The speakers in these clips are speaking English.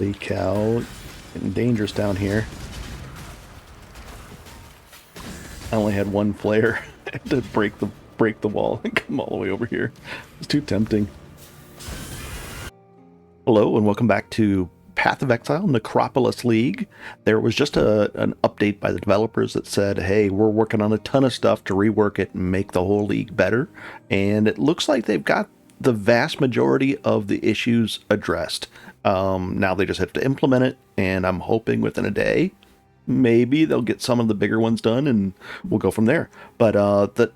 Holy cow. Getting dangerous down here. I only had one flare. I had to break the wall and come all the way over here. It's too tempting. Hello and welcome back to Path of Exile Necropolis League. There was just an update by the developers that said, hey, we're working on a ton of stuff to rework it and make the whole league better. And it looks like they've got the vast majority of the issues addressed. Now they just have to implement it, and I'm hoping within a day, maybe they'll get some of the bigger ones done, and we'll go from there. But the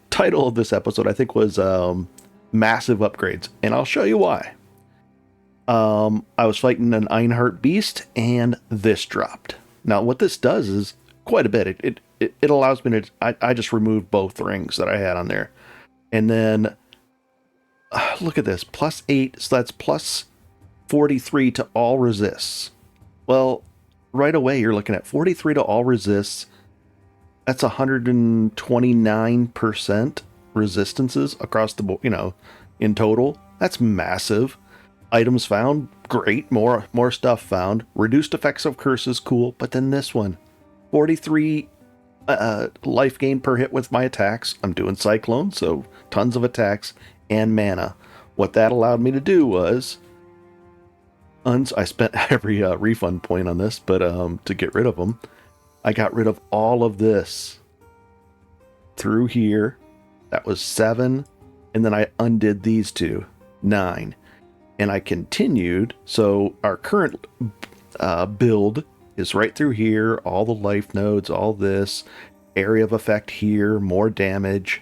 title of this episode, I think, was Massive Upgrades, and I'll show you why. I was fighting an Einhart beast, and this dropped. Now, what this does is quite a bit. It allows me to... I just removed both rings that I had on there. And then, look at this. +8, so that's plus 43 to all resists. Well, right away, you're looking at 43 to all resists. That's 129% resistances across the board, in total. That's massive. Items found, great. More stuff found. Reduced effects of curses, cool. But then this one, 43 life gain per hit with my attacks. I'm doing Cyclone, so tons of attacks and mana. What that allowed me to do was, I spent every refund point on this, but to get rid of them, I got rid of all of this through here. That was 7, and then I undid these two, 9. And I continued, so our current build is right through here, all the life nodes, all this, area of effect here, more damage.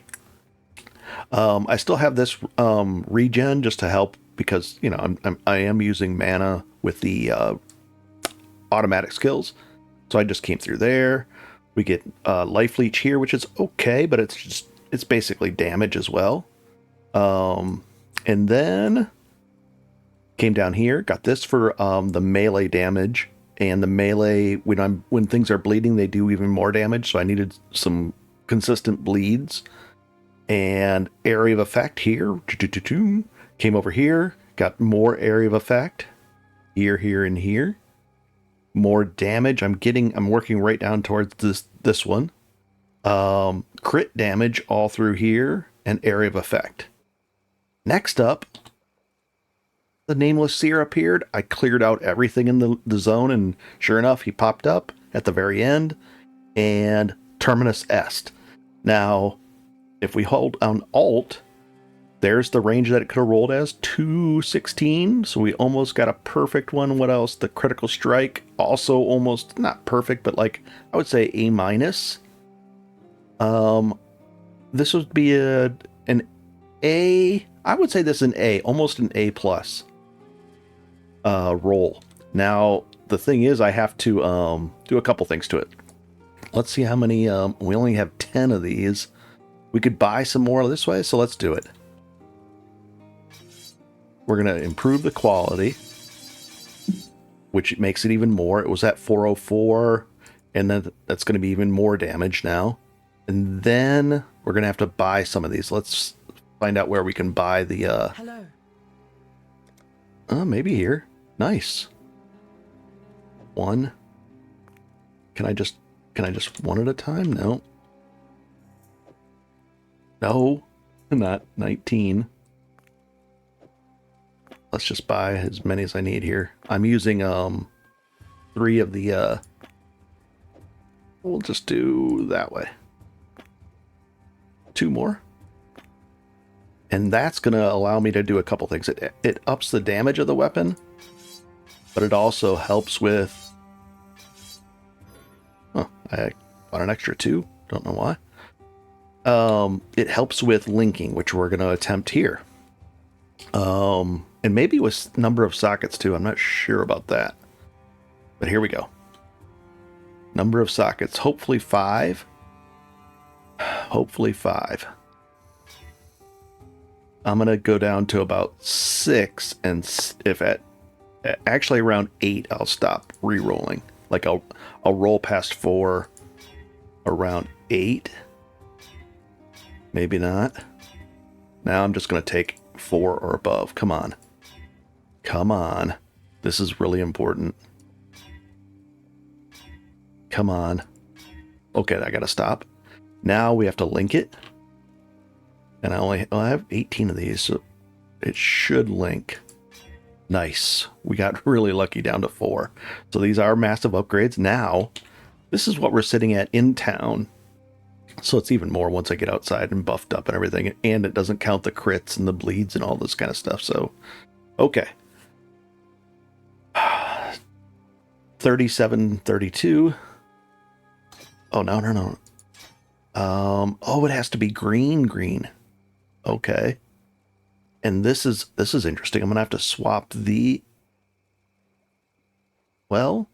I still have this regen just to help, because, I am using mana with the automatic skills. So I just came through there. We get life leech here, which is okay, but it's basically damage as well. And then came down here, got this for the melee damage, and the melee, when things are bleeding, they do even more damage, so I needed some consistent bleeds. And area of effect here, came over here, got more area of effect, here, and here. More damage, I'm working right down towards this one. Crit damage all through here, and area of effect. Next up, the Nameless Seer appeared. I cleared out everything in the zone, and sure enough, he popped up at the very end. And Terminus S. Now, if we hold on Alt, there's the range that it could have rolled as, 216. So we almost got a perfect one. What else? The critical strike, also almost not perfect, but I would say A-. This would be an A. I would say this is an A, almost an A+. Roll. Now, the thing is, I have to do a couple things to it. Let's see how many, we only have 10 of these. We could buy some more this way, so let's do it. We're going to improve the quality, which makes it even more. It was at 404, and then that's going to be even more damage now. And then we're going to have to buy some of these. Let's find out where we can buy the... Hello. Maybe here. Nice. 1. Can I just one at a time? No. No, not 19. Let's just buy as many as I need here. I'm using 3 of the we'll just do that way. 2 more. And that's going to allow me to do a couple things. It ups the damage of the weapon, but it also helps with... I bought an extra 2. Don't know why. It helps with linking, which we're going to attempt here. And maybe with number of sockets too. I'm not sure about that. But here we go. Number of sockets. Hopefully 5. Hopefully 5. I'm going to go down to about 6, and if at actually around 8, I'll stop re-rolling. I'll roll past 4 around 8. Maybe not. Now I'm just going to take 4 or above. Come on. Come on. This is really important. Come on. Okay, I gotta stop. Now we have to link it. And I have 18 of these, so it should link. Nice. We got really lucky down to 4. So these are massive upgrades. Now, this is what we're sitting at in town. So it's even more once I get outside and buffed up and everything. And it doesn't count the crits and the bleeds and all this kind of stuff. So, okay. 37, 32. Oh, no. Oh, it has to be green. Okay. And this is interesting. I'm going to have to swap the... Well...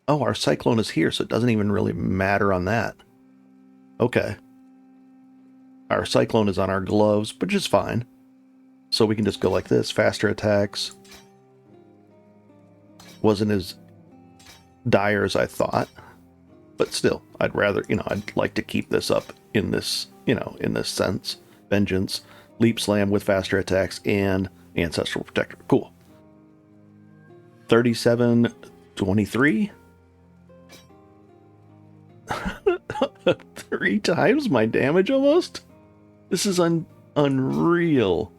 Oh, our Cyclone is here, so it doesn't even really matter on that. Okay. Our Cyclone is on our gloves, which is fine. So we can just go like this. Faster attacks. Wasn't as dire as I thought. But still, I'd rather, I'd like to keep this up in this, in this sense. Vengeance, Leap Slam with faster attacks, and Ancestral Protector. Cool. 37, 23. 3 times my damage almost? This is unreal.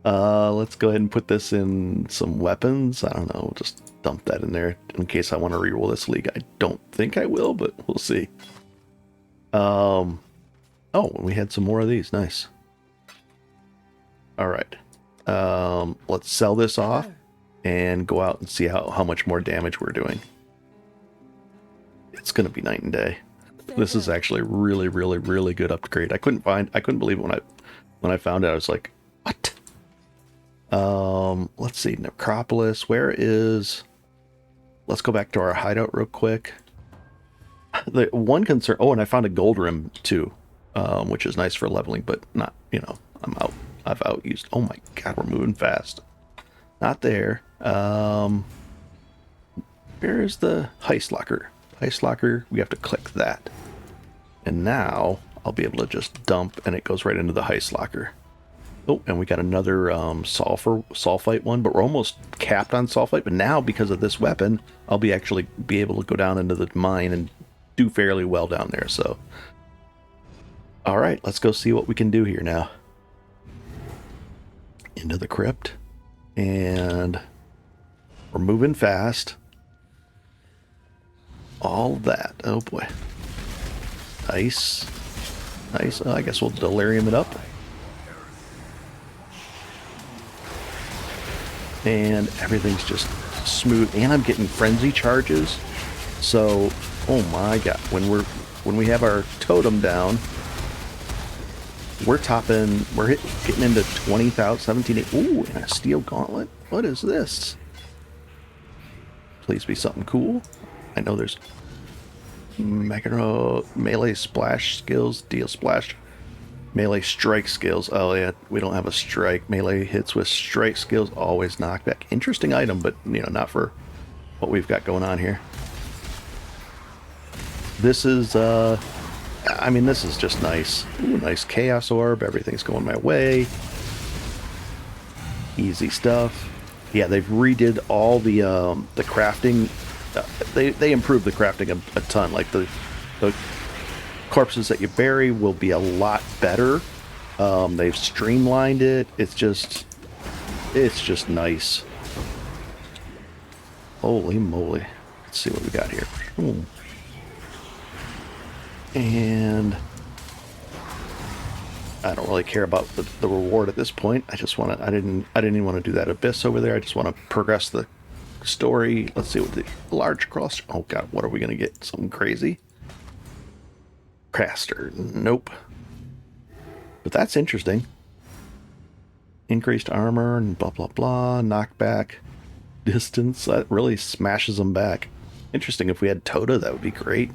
Let's go ahead and put this in some weapons. I don't know, just dump that in there in case I want to reroll this league. I don't think I will, but we'll see. Oh, we had some more of these. Nice. All right. Let's sell this off and go out and see how much more damage we're doing. It's going to be night and day. This is actually really, really, really good upgrade. I couldn't believe it when I found it. I was like, what? Let's see, Necropolis. Let's go back to our hideout real quick. The one concern, and I found a gold rim too, which is nice for leveling, but not, I've outused. Oh my God, we're moving fast. Not there. Where is the heist locker? Heist locker, we have to click that. And now I'll be able to just dump and it goes right into the heist locker. Oh, and we got another sulfite one, but we're almost capped on sulfite. But now, because of this weapon, I'll be able to go down into the mine and do fairly well down there. So, all right, let's go see what we can do here now. Into the crypt, and we're moving fast. All that. Oh boy. Nice. Nice. I guess we'll delirium it up. And everything's just smooth, and I'm getting frenzy charges. So, oh my God, when we have our totem down, we're getting into 20,000, 17. Ooh, and a steel gauntlet. What is this? Please be something cool. I know there's melee splash skills, deal splash. Melee strike skills. Oh yeah, we don't have a strike. Melee hits with strike skills always knockback. Interesting item, but not for what we've got going on here. This is this is just nice. Ooh, nice chaos orb. Everything's going my way. Easy stuff. Yeah, they've redid all the crafting. They improved the crafting a ton. Like the corpses that you bury will be a lot better. They've streamlined it. It's just nice. Holy moly. Let's see what we got here. Ooh. And I don't really care about the reward at this point. I didn't even want to do that abyss over there. I just want to progress the story. Let's see what the large cross. Oh God, what are we gonna get? Something crazy? Caster. Nope. But that's interesting. Increased armor and blah blah blah. Knockback. Distance. That really smashes them back. Interesting. If we had Tota, that would be great.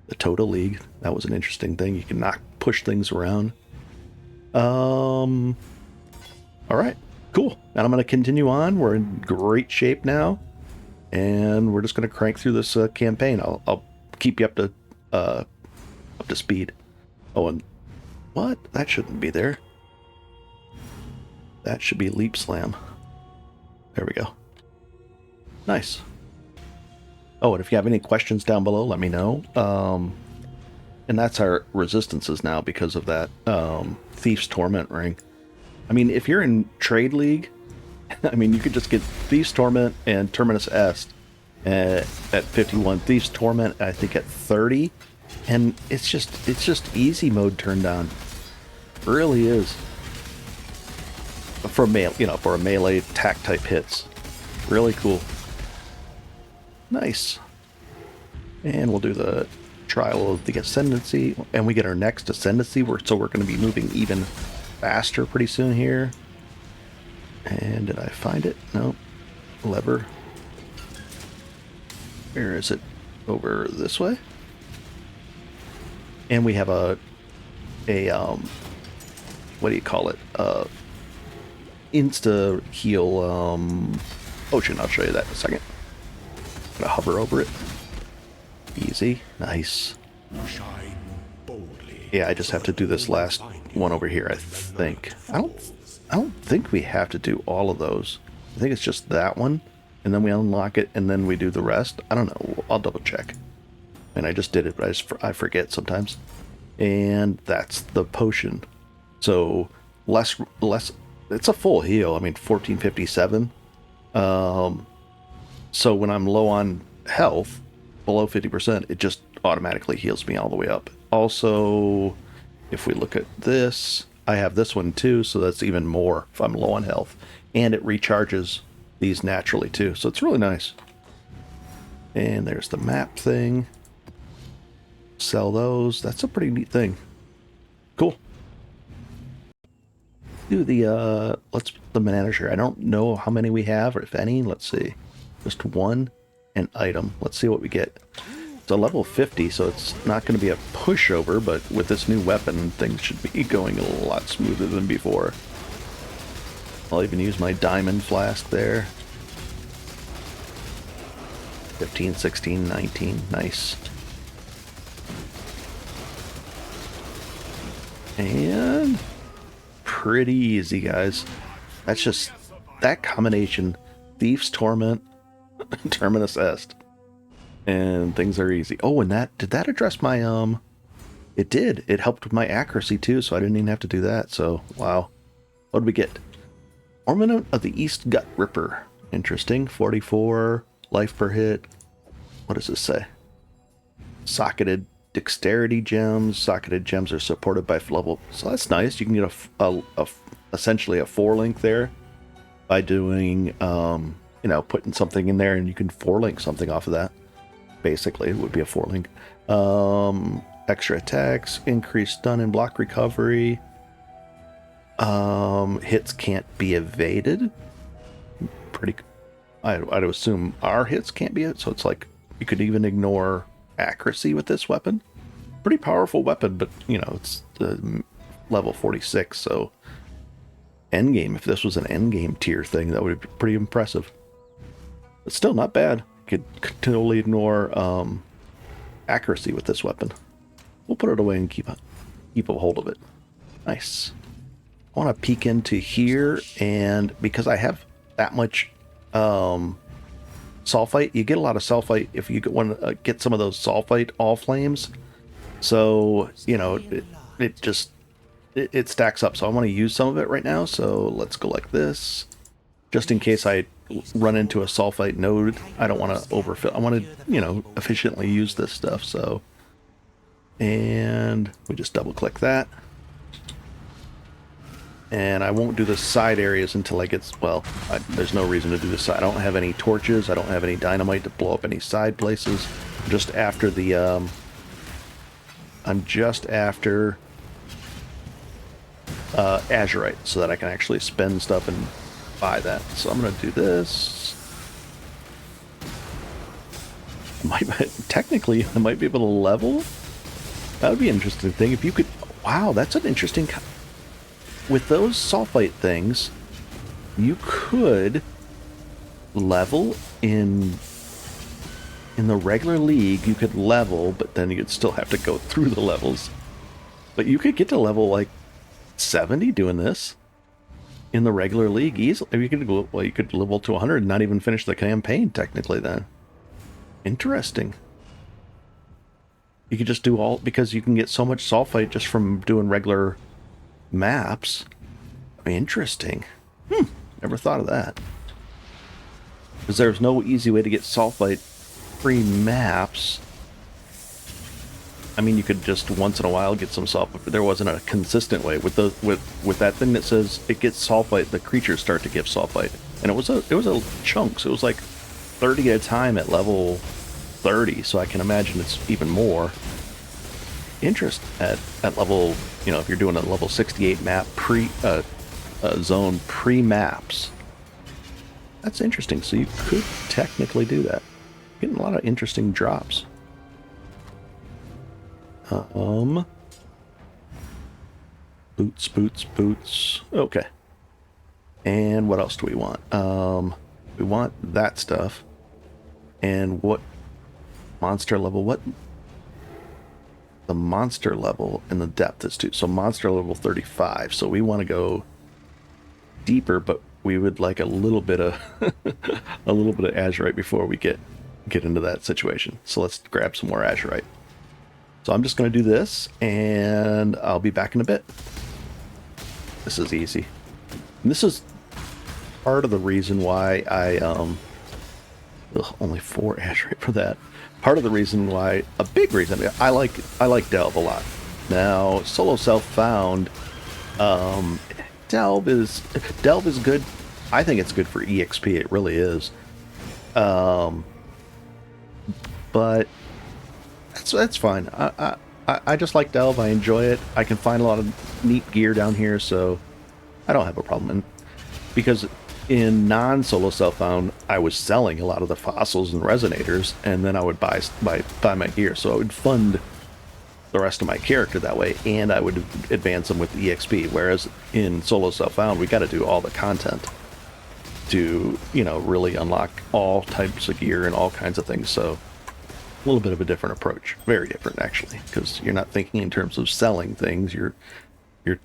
The Tota League. That was an interesting thing. You can push things around. All right. Cool. And I'm going to continue on. We're in great shape now. And we're just going to crank through this campaign. I'll keep you up to speed. Oh, and what? That shouldn't be there. That should be Leap Slam. There we go. Nice. Oh, and if you have any questions down below, let me know. And that's our resistances now because of that Thief's Torment ring. I mean, if you're in Trade League, I mean, you could just get Thief's Torment and Terminus S at 51. Thief's Torment, I think, at 30. And it's just easy mode turned on. It really is. For for a melee attack type hits. Really cool. Nice. And we'll do the Trial of the Ascendancy, and we get our next Ascendancy, so we're going to be moving even faster pretty soon here. And did I find it? No. Lever. Where is it? Over this way? And we have a what do you call it? Insta heal potion. I'll show you that in a second. I'm gonna hover over it. Easy. Nice. Yeah, I just have to do this last one over here, I think. I don't think we have to do all of those. I think it's just that one, and then we unlock it, and then we do the rest. I don't know. I'll double check. And I just did it, but I forget sometimes. And that's the potion. So less. It's a full heal. I mean, 1457. So when I'm low on health, below 50%, it just automatically heals me all the way up. Also, if we look at this, I have this one too, so that's even more if I'm low on health. And it recharges these naturally too, so it's really nice. And there's the map thing. Sell those. That's a pretty neat thing. Cool. Do the the manager. I don't know how many we have or if any. Let's see. Just one. An item. Let's see what we get. It's a level 50, so it's not going to be a pushover, but with this new weapon, things should be going a lot smoother than before. I'll even use my diamond flask there. 15, 16, 19. Nice. And pretty easy, guys. That's just that combination. Thief's Torment, Terminus S, and things are easy. Oh, and did that address my it did. It helped with my accuracy too, so I didn't even have to do that. So wow. What did we get? Ornament of the East Gut Ripper. Interesting. 44 life per hit. What does this say? Socketed dexterity gems. Socketed gems are supported by level, so that's nice. You can get essentially a 4-link there by doing putting something in there, and you can 4-link something off of that. Basically, it would be a 4-link. Extra attacks, increased stun and block recovery. Hits can't be evaded. I'd assume our hits can't be it, so it's like you could even ignore accuracy with this weapon. Pretty powerful weapon, but it's level 46, so endgame. If this was an endgame tier thing, that would be pretty impressive. But still not bad. Could totally ignore accuracy with this weapon. We'll put it away and keep a hold of it. Nice. I want to peek into here, and because I have that much sulfite, you get a lot of sulfite if you want to get some of those sulfite all flames. So it stacks up. So I want to use some of it right now. So let's go like this, just in case I run into a sulfite node. I don't want to overfill. I want to efficiently use this stuff. So, and we just double click that. And I won't do the side areas until I get, there's no reason to do this side. I don't have any torches. I don't have any dynamite to blow up any side places. I'm just after the, Azurite, so that I can actually spend stuff and buy that. So I'm going to do this. Technically, I might be able to level. That would be an interesting thing. If you could, wow, that's an interesting... With those sulfite things, you could level in the regular league. You could level, but then you'd still have to go through the levels. But you could get to level like 70 doing this. in the regular league easily. You could go, well, you could level to 100 and not even finish the campaign technically then. Interesting. You could just do all, because you can get so much sulfite just from doing regular maps. Interesting. Never thought of that. Because there's no easy way to get sulfite free maps. I mean, you could just once in a while get some sulfite, but there wasn't a consistent way. With that thing that says it gets sulfite, the creatures start to give sulfite, and it was a chunks. It was like 30 at a time at level 30, so I can imagine it's even more. Interest at level, you know, if you're doing a level 68 map zone pre-maps. That's interesting. So you could technically do that. Getting a lot of interesting drops. Boots. Okay. And what else do we want? We want that stuff. And what monster level? What? The monster level and the depth is too. So monster level 35. So we want to go deeper, but we would like a little bit of a little bit of azurite before we get into that situation. So let's grab some more azurite. So I'm just going to do this, and I'll be back in a bit. This is easy. And this is part of the reason why I only 4 azurite for that. Part of the reason why, a big reason, I like Delve a lot. Now, solo self-found, Delve is good. I think it's good for EXP. It really is. But that's fine. I just like Delve. I enjoy it. I can find a lot of neat gear down here, so I don't have a problem. And because in non-solo self-found, I was selling a lot of the fossils and resonators, and then I would buy my gear. So I would fund the rest of my character that way, and I would advance them with EXP. Whereas in solo self-found, we got to do all the content to, you know, really unlock all types of gear and all kinds of things. So a little bit of a different approach. Very different, actually, because you're not thinking in terms of selling things. You're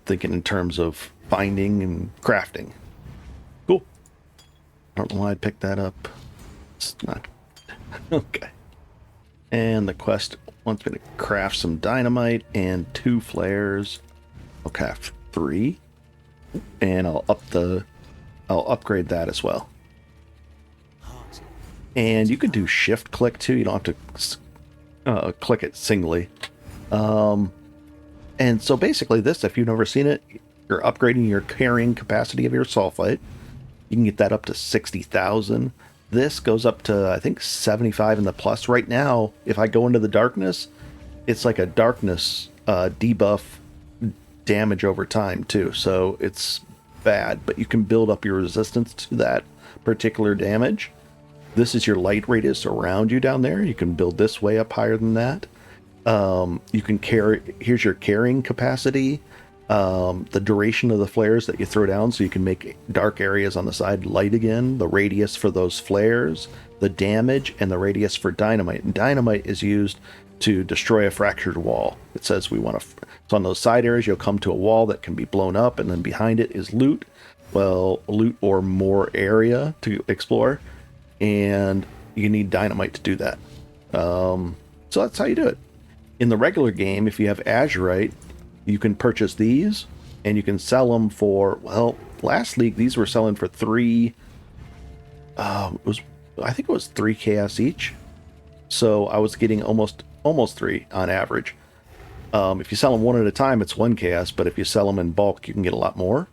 thinking in terms of finding and crafting. Cool. I don't know why I picked that up. It's not. Okay. And the quest wants me to craft some dynamite and 2 flares. I'll craft 3. And I'll upgrade that as well. And you could do shift click too. You don't have to click it singly. And so basically this, if you've never seen it, you're upgrading your carrying capacity of your sulfite. You can get that up to 60,000. This goes up to, I think, 75 in the plus. Right now, if I go into the darkness, it's like a darkness debuff damage over time too. So it's bad, but you can build up your resistance to that particular damage. This is your light radius around you down there. You can build this way up higher than that. You can carry, here's your carrying capacity, the duration of the flares that you throw down, so you can make dark areas on the side light again, the radius for those flares, the damage, and the radius for dynamite. And dynamite is used to destroy a fractured wall. It says we want to, so on those side areas, you'll come to a wall that can be blown up, and then behind it is loot. Well, loot or more area to explore, and you need dynamite to do that. So that's how you do it. In the regular game, if you have azurite, you can purchase these, and you can sell them for, well, last league, these were selling for 3, I think it was 3 chaos each. So I was getting almost 3 on average. If you sell them one at a time, it's 1 chaos, but if you sell them in bulk, you can get a lot more.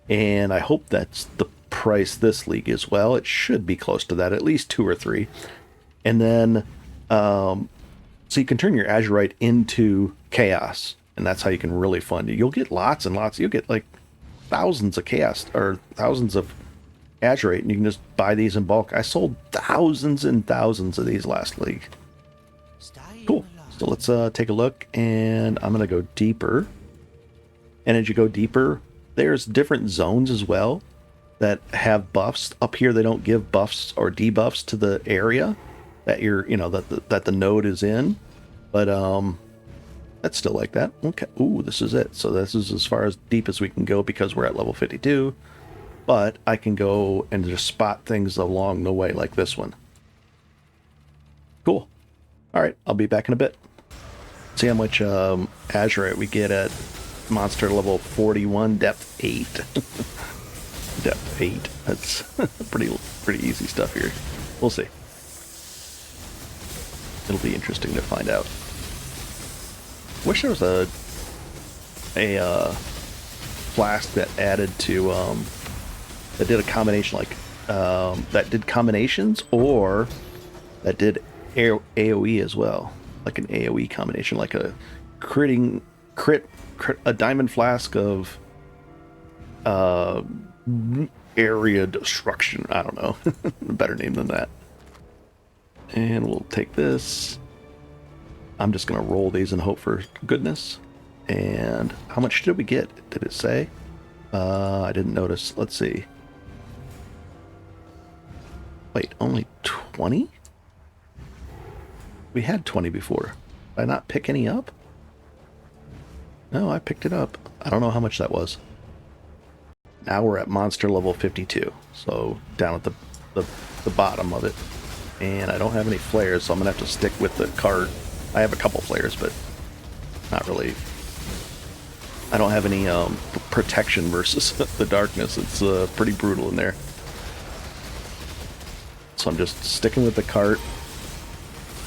And I hope that's the price this league as well. It should be close to that, at least 2 or 3. And then, so you can turn your azurite into chaos, and that's how you can really fund it. You'll get lots and lots. You'll get like thousands of chaos or thousands of azurite, and you can just buy these in bulk. I sold thousands and thousands of these last league. Cool. So let's take a look, and I'm going to go deeper. And as you go deeper, there's different zones as well that have buffs. Up here, they don't give buffs or debuffs to the area that you're, you know, that the node is in, but that's still like that. Okay. Ooh, this is it. So this is as far as deep as we can go because we're at level 52. but I can go and just spot things along the way like this one. Cool. All right, I'll be back in a bit. See how much azurite we get at monster level 41, depth 8. Depth 8. That's pretty easy stuff here. We'll see. It'll be interesting to find out. Wish there was a flask that added to that did a combination, like that did combinations, or that did AoE as well, like an AoE combination, like a crit a diamond flask of area destruction. I don't know. A better name than that. And we'll take this. I'm just gonna roll these and hope for goodness. And how much did we get? Did it say? I didn't notice. Let's see. Wait, only 20? We had 20 before. Did I not pick any up? No, I picked it up. I don't know how much that was. Now we're at monster level 52. So down at the bottom of it. And I don't have any flares, so I'm going to have to stick with the cart. I have a couple flares, but not really. I don't have any protection versus the darkness. It's pretty brutal in there. So I'm just sticking with the cart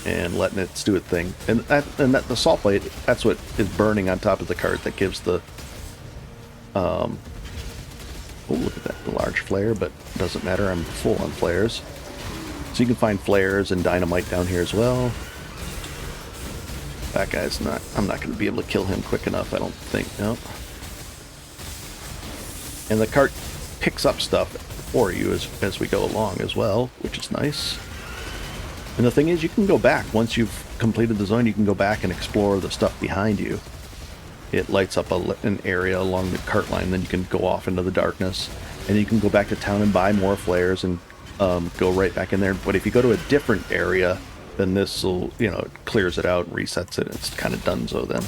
and letting it do its thing. And the salt plate, that's what is burning on top of the cart that gives the... oh, look at that, the large flare, but it doesn't matter. I'm full on flares. So you can find flares and dynamite down here as well. That guy's not... I'm not going to be able to kill him quick enough, I don't think. No. And the cart picks up stuff for you as we go along as well, which is nice. And the thing is, you can go back. Once you've completed the zone, you can go back and explore the stuff behind you. It lights up an area along the cart line, then you can go off into the darkness. And you can go back to town and buy more flares and go right back in there. But if you go to a different area, then this will, you know, it clears it out and resets it. It's kind of donezo then.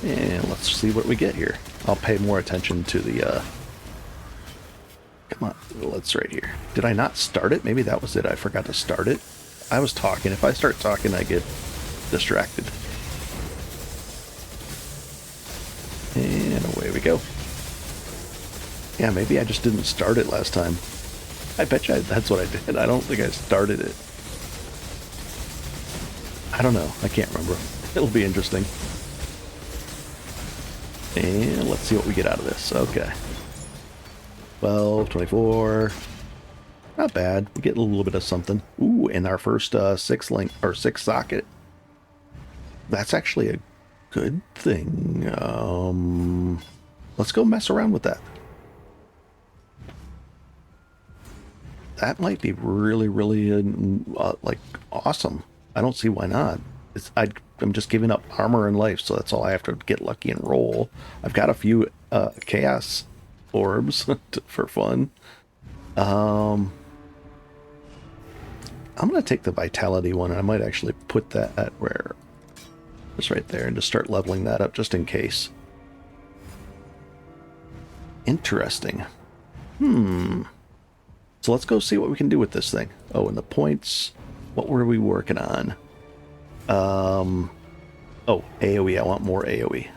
And let's see what we get here. I'll pay more attention to the... Come on, let's right here. Did I not start it? Maybe that was it. I forgot to start it. I was talking. If I start talking, I get distracted. And away we go. Yeah, maybe I just didn't start it last time. I bet you that's what I did. I don't think I started it. I don't know. I can't remember. It'll be interesting. And let's see what we get out of this. Okay. 12, 24. Not bad. We get a little bit of something. Ooh, and our first 6 socket. That's actually a good thing. Let's go mess around with that. That might be really, really like awesome. I don't see why not. I'm just giving up armor and life, so that's all I have to get lucky and roll. I've got a few chaos orbs for fun. I'm gonna take the vitality one, and I might actually put that at where, just right there, and just start leveling that up just in case. Interesting. So let's go see what we can do with this thing. Oh, and the points. What were we working on? Oh, AoE. I want more AoE.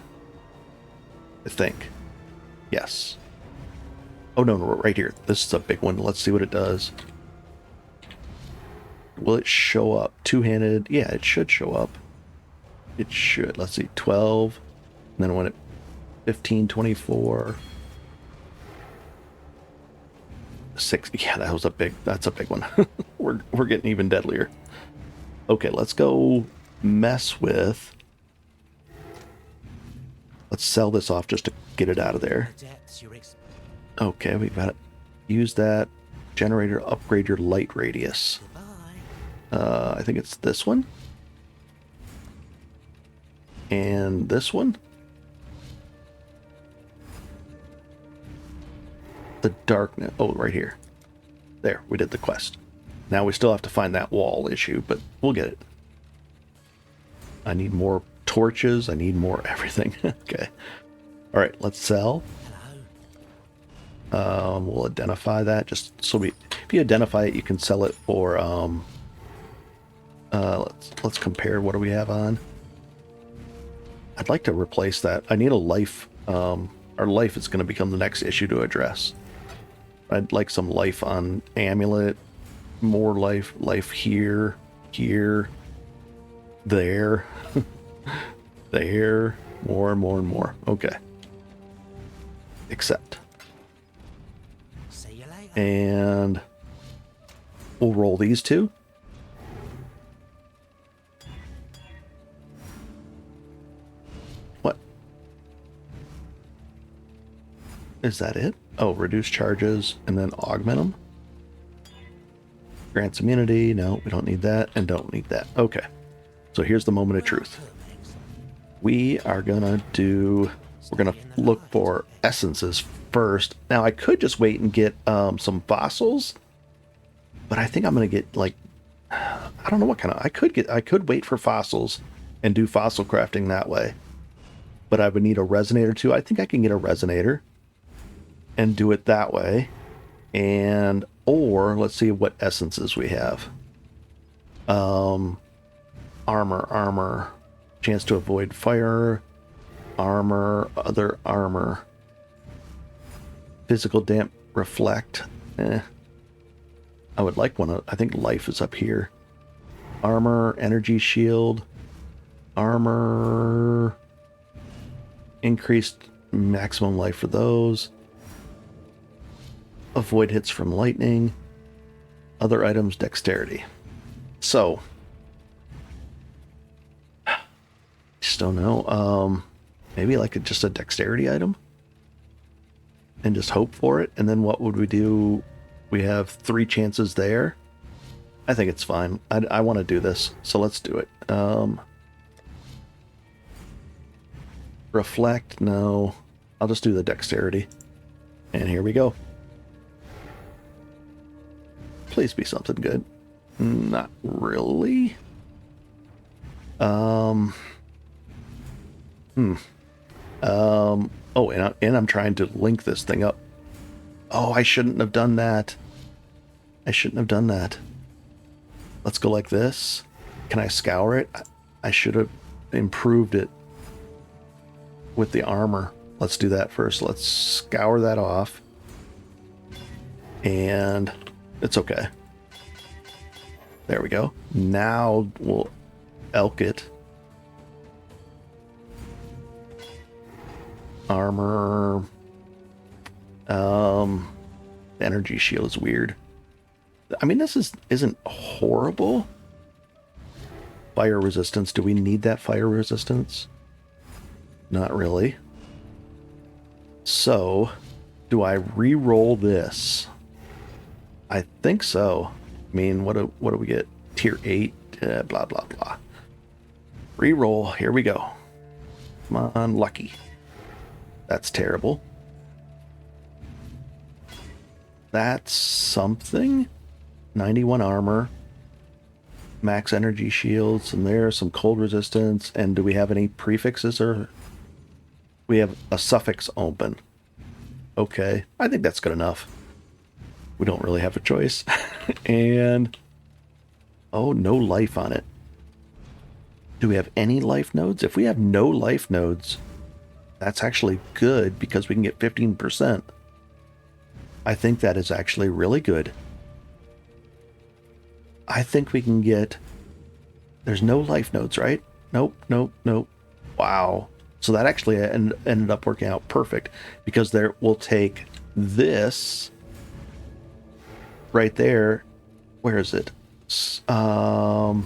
I think. Yes. Oh, no, right here. This is a big one. Let's see what it does. Will it show up? Two-handed? Yeah, it should show up. It should. Let's see. 12. And then when it... 15, 24... 6. Yeah, that's a big one. we're getting even deadlier. Okay, let's go mess with... Let's sell this off just to get it out of there. Okay, we've got to use that generator, upgrade your light radius. I think it's this one. And this one. The darkness. Oh, right here. There, we did the quest. Now we still have to find that wall issue, but we'll get it. I need more torches. I need more everything. Okay. All right, let's sell. We'll identify that just so if you identify it, you can sell it for, let's compare. What do we have on? I'd like to replace that. I need a life. Our life is going to become the next issue to address. I'd like some life on amulet, more life here, there, there, more and more and more. Okay. Accept. And we'll roll these two. What? Is that it? Oh, reduce charges and then augment them. Grants immunity. No, we don't need that and don't need that. Okay. So here's the moment of truth. We are gonna we're gonna look for essences first. Now I could just wait and get some fossils, but I think I'm gonna get like, I don't know what kind of, I could wait for fossils and do fossil crafting that way, but I would need a resonator too. I think I can get a resonator and do it that way. And or let's see what essences we have. Armor, chance to avoid fire, armor, other armor, physical damp, reflect. I would like one. I think life is up here. Armor, energy shield, armor, increased maximum life for those. Avoid hits from lightning. Other items, dexterity. So, just don't know. Maybe like just a dexterity item? And just hope for it? And then what would we do? We have 3 chances there. I think it's fine. I want to do this, so let's do it. Reflect, no. I'll just do the dexterity. And here we go. Please be something good. Not really. Oh, and I'm trying to link this thing up. Oh, I shouldn't have done that. Let's go like this. Can I scour it? I should have improved it with the armor. Let's do that first. Let's scour that off. And it's okay. There we go. Now we'll elk it. Armor. Energy shield is weird. I mean, this isn't horrible. Fire resistance. Do we need that fire resistance? Not really. So, do I re-roll this? I think so. I mean, what do we get? Tier 8, blah, blah, blah. Re-roll. Here we go. Come on, lucky. That's terrible. That's something. 91 armor. Max energy shields. And there's some cold resistance. And do we have any prefixes or... We have a suffix open. Okay. I think that's good enough. We don't really have a choice. And... Oh, no life on it. Do we have any life nodes? If we have no life nodes, that's actually good because we can get 15%. I think that is actually really good. I think we can get... There's no life nodes, right? Nope, nope, nope. Wow. So that actually ended up working out perfect because there we'll take this right there. Where is it? 15%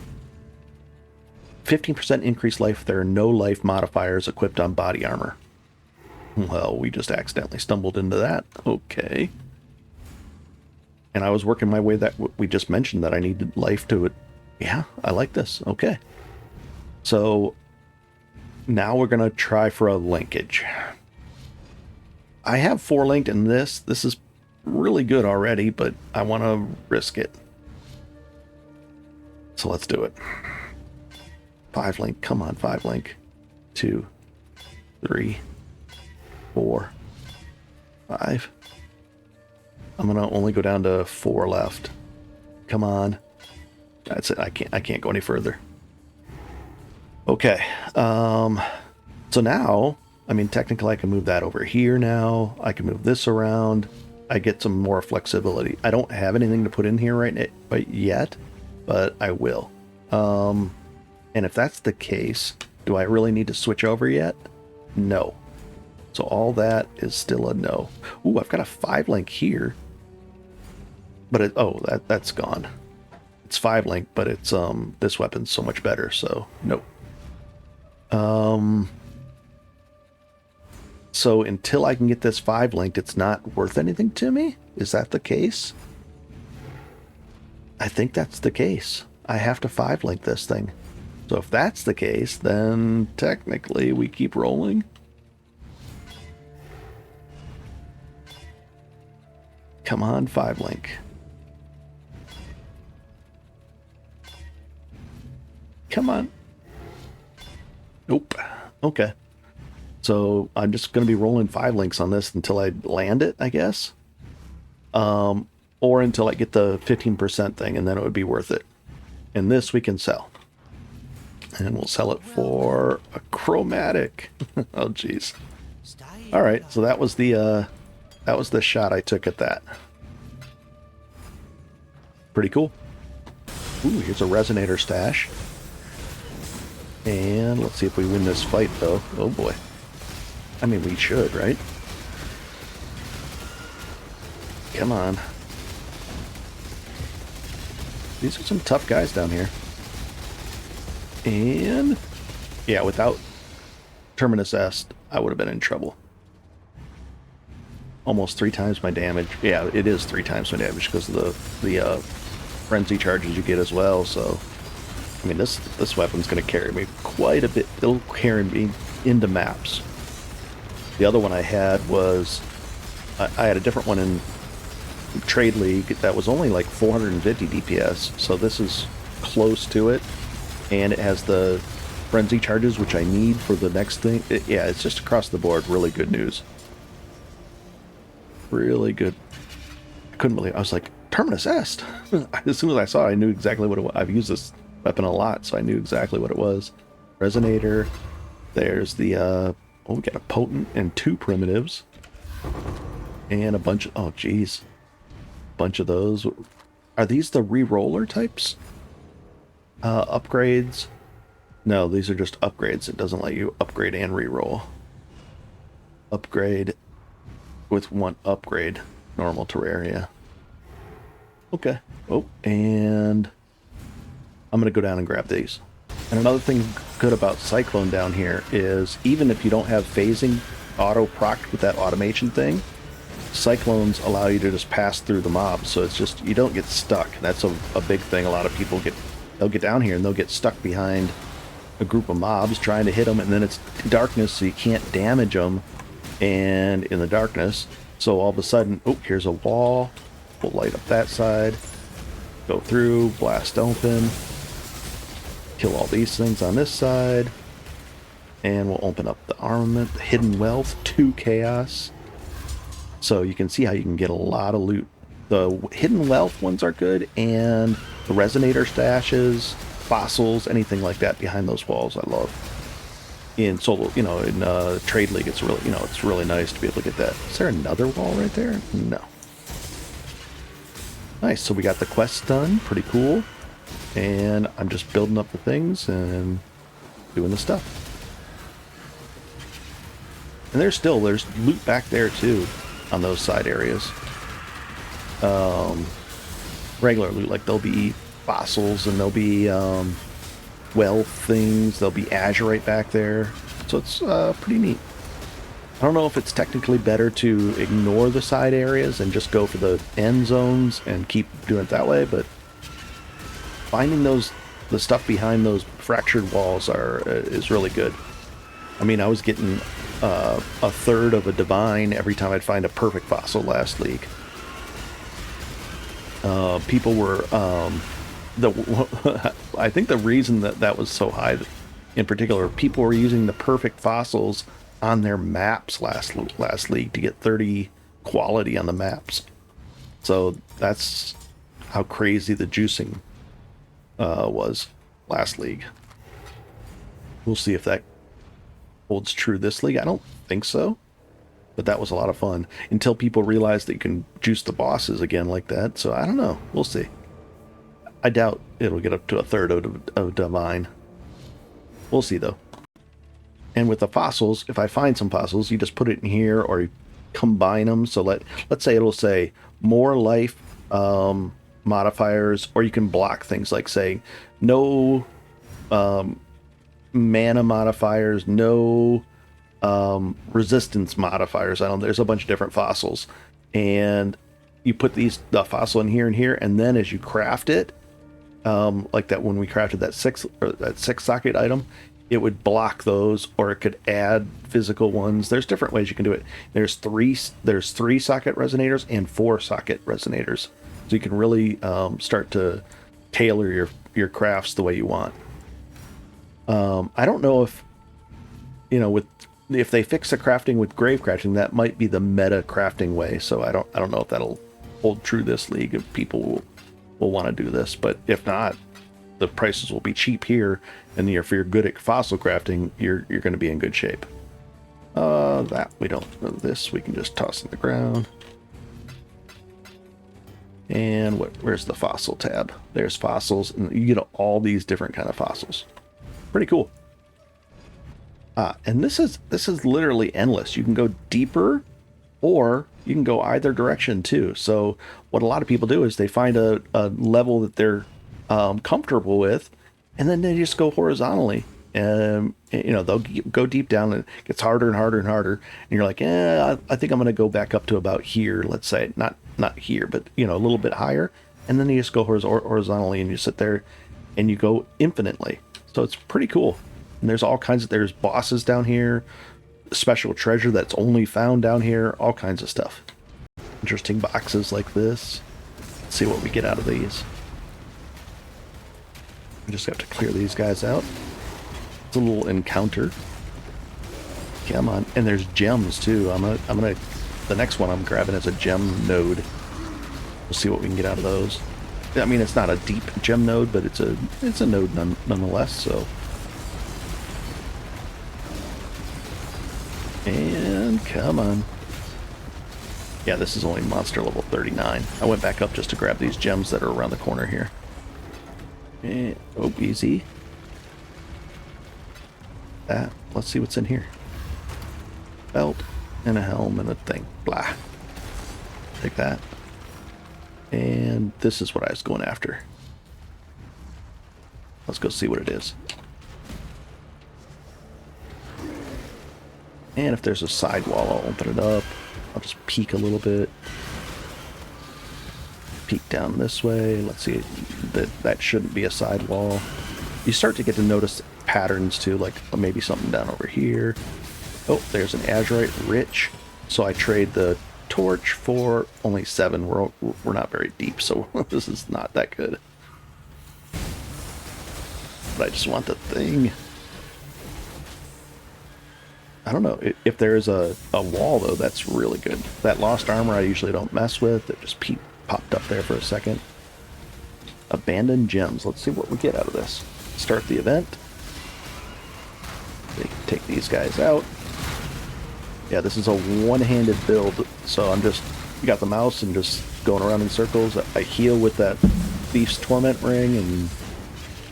increased life. There are no life modifiers equipped on body armor. Well, we just accidentally stumbled into that. Okay. And I was working my way that we just mentioned that I needed life to it. Yeah, I like this. Okay. So now we're going to try for a linkage. I have 4 linked in this. This is really good already, but I want to risk it. So let's do it. 5 link. Come on, 5 link. 2, 3. 4, 5. I'm gonna only go down to 4 left. Come on. That's it. I can't go any further. Okay. So now, I mean, technically I can move that over here now. I can move this around. I get some more flexibility. I don't have anything to put in here right yet, but I will. And if that's the case, do I really need to switch over yet? No. So all that is still a no. Ooh, I've got a 5-link here. But that's gone. It's 5-link, but it's this weapon's so much better, so nope. So until I can get this 5-linked, it's not worth anything to me? Is that the case? I think that's the case. I have to 5-link this thing. So if that's the case, then technically we keep rolling. Come on, 5-link. Come on. Nope. Okay. So I'm just going to be rolling 5-links on this until I land it, I guess. Or until I get the 15% thing, and then it would be worth it. And this we can sell. And we'll sell it for a chromatic. Oh, jeez. All right, so that was the shot I took at that. Pretty cool. Ooh, here's a resonator stash. And let's see if we win this fight, though. Oh, boy. I mean, we should, right? Come on. These are some tough guys down here. And yeah, without Terminus S, I would have been in trouble. Almost 3 times my damage. Yeah, it is 3 times my damage because of the frenzy charges you get as well. So, I mean, this weapon's going to carry me quite a bit. It'll carry me into maps. The other one I had was I had a different one in Trade League that was only like 450 DPS. So this is close to it. And it has the frenzy charges, which I need for the next thing. Yeah, it's just across the board. Really good news. Really good. I couldn't believe it. I was like, Terminus S. As soon as I saw it, I knew exactly what it was. I've used this weapon a lot, so I knew exactly what it was. Resonator. There's the, oh, we got a potent and 2 primitives. And a bunch of, oh, geez. Bunch of those. Are these the re-roller types? Upgrades. No, these are just upgrades. It doesn't let you upgrade and re-roll. Upgrade with 1 upgrade. Normal to rare, yeah. Okay. Oh, and I'm going to go down and grab these. And another thing good about Cyclone down here is even if you don't have phasing auto-procced with that automation thing, Cyclones allow you to just pass through the mobs. So it's just, you don't get stuck. That's a big thing. A lot of people they'll get down here and they'll get stuck behind a group of mobs trying to hit them, and then it's darkness, so you can't damage them. And in the darkness, so all of a sudden, oh, here's a wall. We'll light up that side, go through, blast open, kill all these things on this side, and we'll open up the armament, the hidden wealth, 2 chaos. So you can see how you can get a lot of loot. The hidden wealth ones are good, and the resonator stashes, fossils, anything like that behind those walls, I love. In solo, in Trade League, it's really, it's really nice to be able to get that. Is there another wall right there? No. Nice. So we got the quest done. Pretty cool. And I'm just building up the things and doing the stuff. And there's loot back there too on those side areas. Regular loot, like there'll be fossils and there'll be wealth things, there'll be azurite back there, so it's pretty neat. I don't know if it's technically better to ignore the side areas and just go for the end zones and keep doing it that way, but finding the stuff behind those fractured walls is really good. I mean, I was getting a third of a divine every time I'd find a perfect fossil last league. People were I think the reason that was so high in particular, people were using the perfect fossils on their maps last league to get 30 quality on the maps. So that's how crazy the juicing was last league. We'll see if that holds true this league. I don't think so, but that was a lot of fun until people realized that you can juice the bosses again like that. So I don't know. We'll see. I doubt it'll get up to a third of divine. We'll see though. And with the fossils, if I find some fossils, you just put it in here or you combine them. So let's say it'll say more life modifiers, or you can block things like saying no mana modifiers, no resistance modifiers. There's a bunch of different fossils, and you put the fossil in here and here, and then as you craft it, like that when we crafted that six socket item, it would block those, or it could add physical ones. There's different ways you can do it. There's three socket resonators and 4 socket resonators, so you can really start to tailor your crafts the way you want. I don't know if, if they fix the crafting with grave crafting, that might be the meta crafting way. So I don't know if that'll hold true this league, if people will want to do this. But if not, the prices will be cheap here, and if you're good at fossil crafting, you're going to be in good shape. That we don't know. This we can just toss in the ground. And where's the fossil tab? There's fossils, and you get all these different kind of fossils. Pretty cool. And this is literally endless. You can go deeper, or you can go either direction too. So what a lot of people do is they find a level that they're comfortable with, and then they just go horizontally. And they'll go deep down, and it gets harder and harder and harder. And you're like, I think I'm going to go back up to about here. Let's say not here, but a little bit higher. And then you just go horizontally, and you sit there, and you go infinitely. So it's pretty cool. And there's bosses down here, special treasure that's only found down here, all kinds of stuff. Interesting boxes like this. Let's see what we get out of these. We just have to clear these guys out. It's a little encounter. Come on. And there's gems too. I'm gonna the next one I'm grabbing is a gem node. We'll see what we can get out of those. I mean, it's not a deep gem node, but it's a node nonetheless, so. And come on. Yeah, this is only monster level 39. I went back up just to grab these gems that are around the corner here. And, oh, easy. Let's see what's in here. Belt and a helm and a thing. Blah. Take that. And this is what I was going after. Let's go see what it is. And if there's a sidewall, I'll open it up. I'll just peek a little bit. Peek down this way. Let's see. That shouldn't be a sidewall. You start to get to notice patterns too, like maybe something down over here. Oh, there's an azurite rich. So I trade the torch for only 7. We're not very deep, so this is not that good. But I just want the thing. I don't know. If there is a wall, though, that's really good. That lost armor I usually don't mess with. It just popped up there for a second. Abandoned gems. Let's see what we get out of this. Start the event. Take these guys out. Yeah, this is a one-handed build, so I'm just got the mouse and just going around in circles. I heal with that Thief's Torment ring and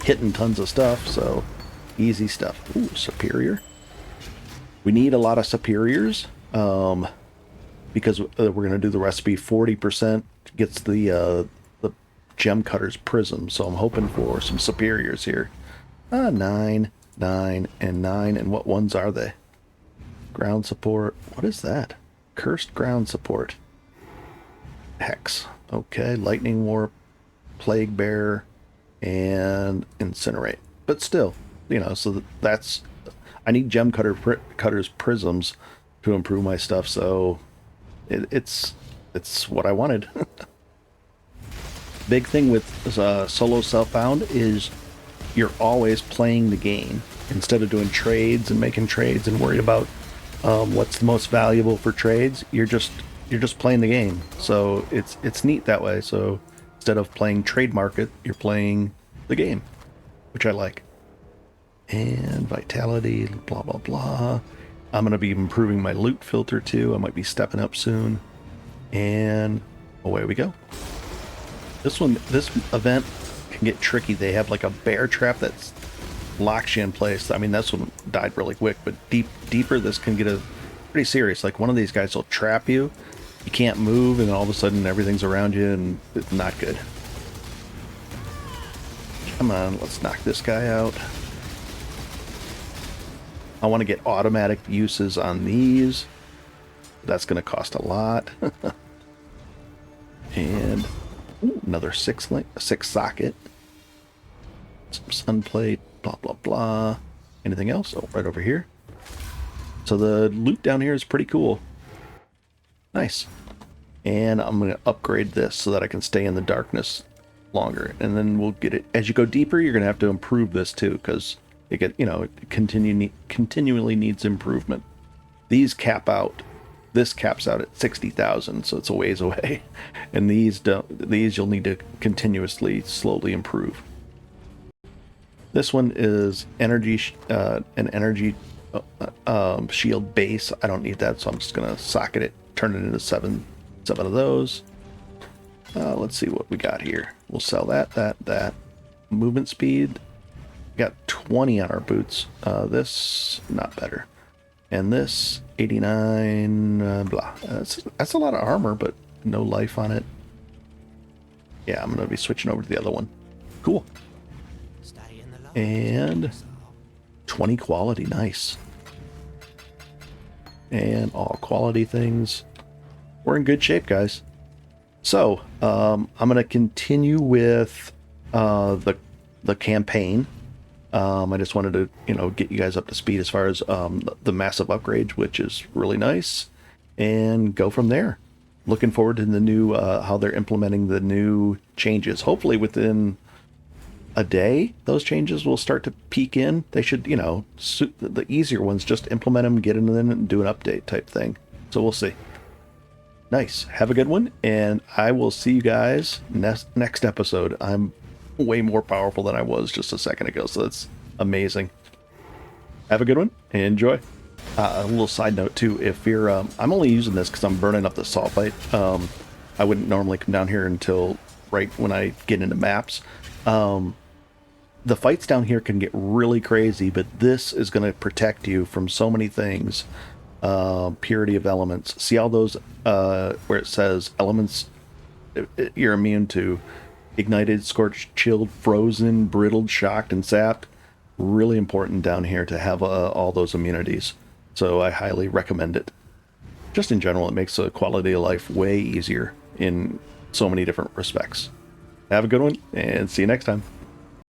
hitting tons of stuff, so easy stuff. Ooh, superior. We need a lot of superiors because we're going to do the recipe. 40% gets the gem cutter's prism, so I'm hoping for some superiors here. 9, 9, and 9. And what ones are they? Ground support. What is that? Cursed ground support. Hex. Okay. Lightning warp, plague bearer, and incinerate. But still, so that's. I need gem cutter's prisms to improve my stuff, so it's what I wanted. Big thing with solo self-found is you're always playing the game instead of doing trades and making trades and worried about What's the most valuable for trades? You're just playing the game, so it's neat that way. So instead of playing trade market, you're playing the game, which I like. And vitality, blah blah blah. I'm gonna be improving my loot filter too. I might be stepping up soon. And away we go. This event can get tricky. They have like a bear trap that's locks you in place. I mean, this one died really quick, but deeper, this can get pretty serious. Like one of these guys will trap you. You can't move, and all of a sudden everything's around you, and it's not good. Come on, let's knock this guy out. I want to get automatic uses on these. That's going to cost a lot. And ooh, another six socket. Some sun plate, blah, blah, blah. Anything else? Oh, right over here. So the loot down here is pretty cool. Nice. And I'm going to upgrade this so that I can stay in the darkness longer. And then we'll get it. As you go deeper, you're going to have to improve this too, because it continually needs improvement. These cap out. This caps out at 60,000, so it's a ways away. And these you'll need to continuously, slowly improve. This one is energy, an energy shield base. I don't need that, so I'm just gonna socket it, turn it into seven of those. Let's see what we got here. We'll sell that. Movement speed. We got 20 on our boots. This not better. And this 89 blah. That's a lot of armor, but no life on it. Yeah, I'm gonna be switching over to the other one. Cool. And 20 quality, nice. And all quality things. We're in good shape, guys. So I'm gonna continue with the campaign. I just wanted to, get you guys up to speed as far as the massive upgrade, which is really nice, and go from there. Looking forward to the new, how they're implementing the new changes. Hopefully within a day, those changes will start to peek in. They should, the easier ones, just implement them, get in them, and do an update type thing. So we'll see. Nice. Have a good one, and I will see you guys next episode. I'm way more powerful than I was just a second ago, so that's amazing. Have a good one. Enjoy. A little side note too, if you're I'm only using this because I'm burning up the sulfite. I wouldn't normally come down here until right when I get into maps. The fights down here can get really crazy, but this is going to protect you from so many things. Purity of elements. See all those where it says elements you're immune to: ignited, scorched, chilled, frozen, brittled, shocked, and sapped. Really important down here to have all those immunities. So I highly recommend it. Just in general, it makes the quality of life way easier in so many different respects. Have a good one, and see you next time.